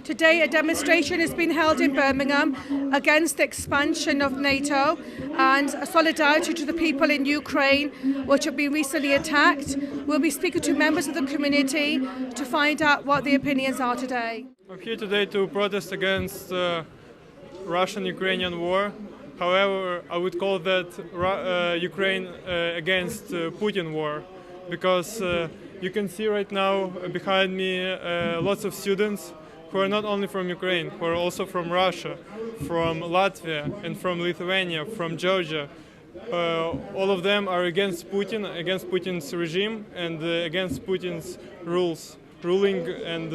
Today, a demonstration has been held in Birmingham against the expansion of NATO and a solidarity to the people in Ukraine, which have been recently attacked. We'll be speaking to members of the community to find out what the opinions are today. I'm here today to protest against Russian-Ukrainian war. However, I would call that Ukraine against Putin war, because you can see right now behind me lots of students who are not only from Ukraine, who are also from Russia, from Latvia, and from Lithuania, from Georgia. All of them are against Putin, against Putin's regime, and against Putin's ruling, and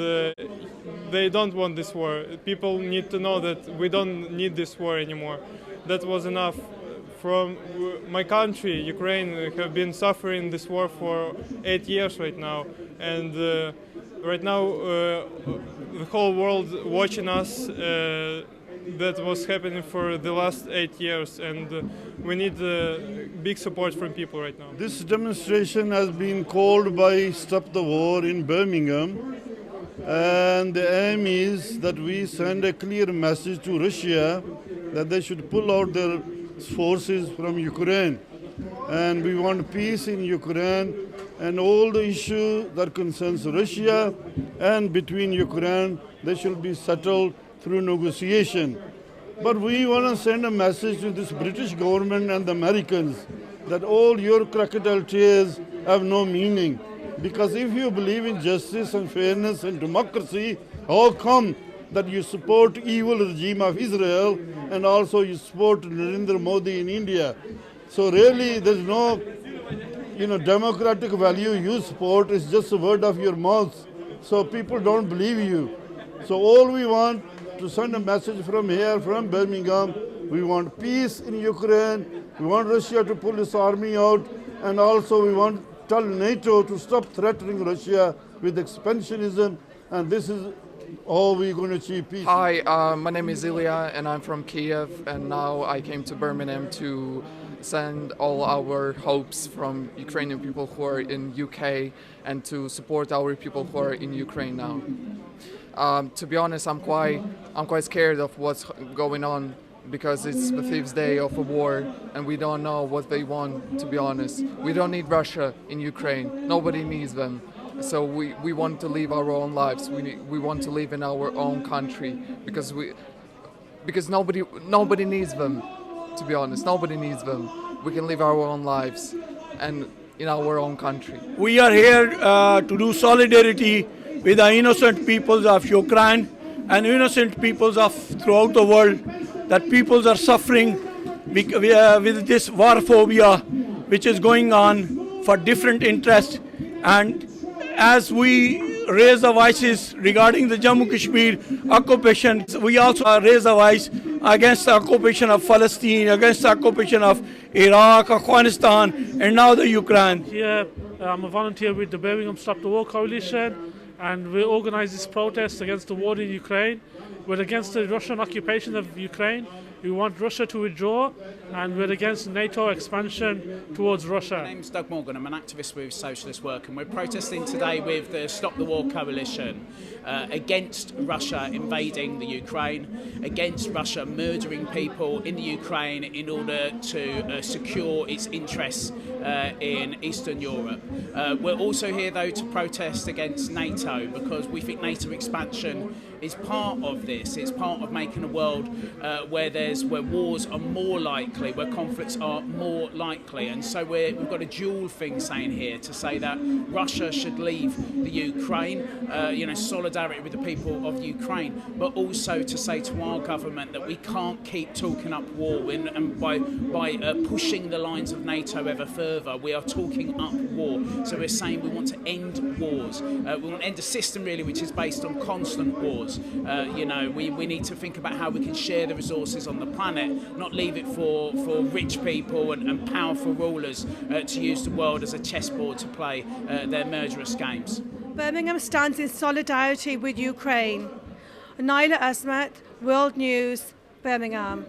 they don't want this war. People need to know that we don't need this war anymore. That was enough. From my country, Ukraine, have been suffering this war for 8 years right now, and right now the whole world watching us. That was happening for the last 8 years, and we need big support from people right now. This demonstration has been called by Stop the War in Birmingham, and the aim is that we send a clear message to Russia that they should pull out their forces from Ukraine. And we want peace in Ukraine, and all the issues that concerns Russia and between Ukraine, they should be settled through negotiation. But we want to send a message to this British government and the Americans that all your crocodile tears have no meaning. Because if you believe in justice and fairness and democracy, how come that you support evil regime of Israel and also you support Narendra Modi in India? So really there's no democratic value you support. It's just a word of your mouth. So people don't believe you. So all we want to send a message from here, from Birmingham, we want peace in Ukraine, we want Russia to pull its army out, and also we want to tell NATO to stop threatening Russia with expansionism, and this is how we're going to achieve peace. Hi, my name is Ilya, and I'm from Kiev, and now I came to Birmingham to send all our hopes from Ukrainian people who are in UK and to support our people who are in Ukraine now. To be honest, I'm quite scared of what's going on, because it's the fifth day of a war and we don't know what they want, to be honest. We don't need Russia in Ukraine. Nobody needs them. So we want to live our own lives. We want to live in our own country because nobody needs them, to be honest. Nobody needs them. We can live our own lives and in our own country. We are here to do solidarity with the innocent peoples of Ukraine and innocent peoples of throughout the world, that peoples are suffering with this war phobia which is going on for different interests. And as we raise the voices regarding the Jammu Kashmir occupation, we also raise the voice against the occupation of Palestine, against the occupation of Iraq, Afghanistan, and now the Ukraine. Here, I'm a volunteer with the Birmingham Stop the War Coalition, and we organise this protest against the war in Ukraine. We're against the Russian occupation of Ukraine. We want Russia to withdraw, and we're against NATO expansion towards Russia. My name's Doug Morgan. I'm an activist with Socialist Work, and we're protesting today with the Stop the War Coalition against Russia invading the Ukraine, against Russia murdering people in the Ukraine in order to secure its interests in Eastern Europe. We're also here, though, to protest against NATO, because we think NATO expansion is part of this. It's part of making a world where wars are more likely, where conflicts are more likely. And so we've got a dual thing saying here, to say that Russia should leave the Ukraine, solidarity with the people of Ukraine, but also to say to our government that we can't keep talking up war, and by pushing the lines of NATO ever further, we are talking up war. So we're saying we want to end wars. We want to end a system, really, which is based on constant wars. We need to think about how we can share the resources on the planet, not leave it for rich people and powerful rulers to use the world as a chessboard to play their murderous games. Birmingham stands in solidarity with Ukraine. Naila Asmat, World News, Birmingham.